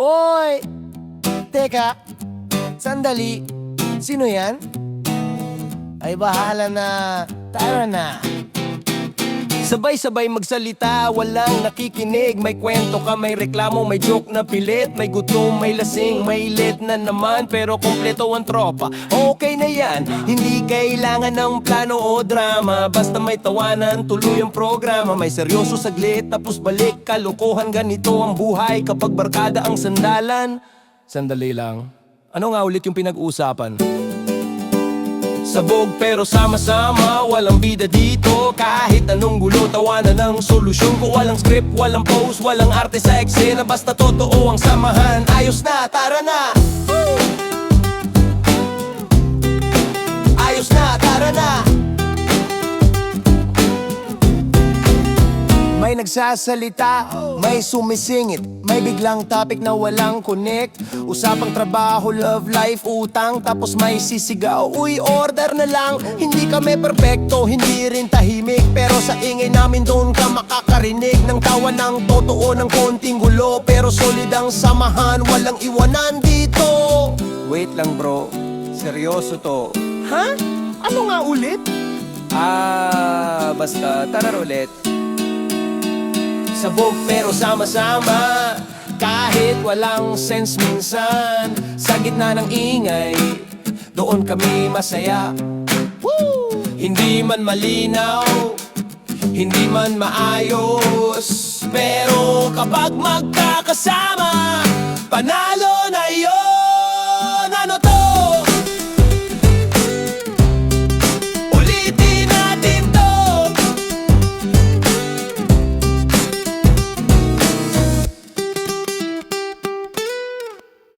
Oy! Teka, sandali. Sino yan? Ay bahala na. Tara na. Sabay-sabay magsalita, walang nakikinig. May kwento ka, may reklamo, may joke na pilit. May gutom, may lasing, may lit na naman. Pero kompleto ang tropa, okay na yan. Hindi kailangan ng plano o drama. Basta may tawanan, tuloy ang programa. May seryoso saglit, tapos balik. Kalokohan, ganito ang buhay kapag barkada ang sandalan. Sandali lang, ano nga ulit yung pinag-uusapan? Sabog pero sama-sama, walang bida dito. Kahit anong gulo, tawanan ng solusyon ko. Walang script, walang pose, walang arte sa eksena. Basta totoo ang samahan, ayos na, tara na. Ayos na, tara na. May nagsasalita, may sumisingit, may biglang topic na walang connect. Usapang trabaho, love life, utang, tapos may sisigaw. Uy, order na lang, hindi kami perpekto, hindi rin tahimik. Pero sa ingay namin doon ka makakarinig ng tawa ng totoo ng konting gulo. Pero solid ang samahan, walang iwanan dito. Wait lang bro, seryoso to. Ha? Ano nga ulit? Basta tara ulit. Sabog pero sama-sama, kahit walang sense minsan. Sa gitna ng ingay, doon kami masaya. Woo! Hindi man malinaw, hindi man maayos, pero kapag magkakasama,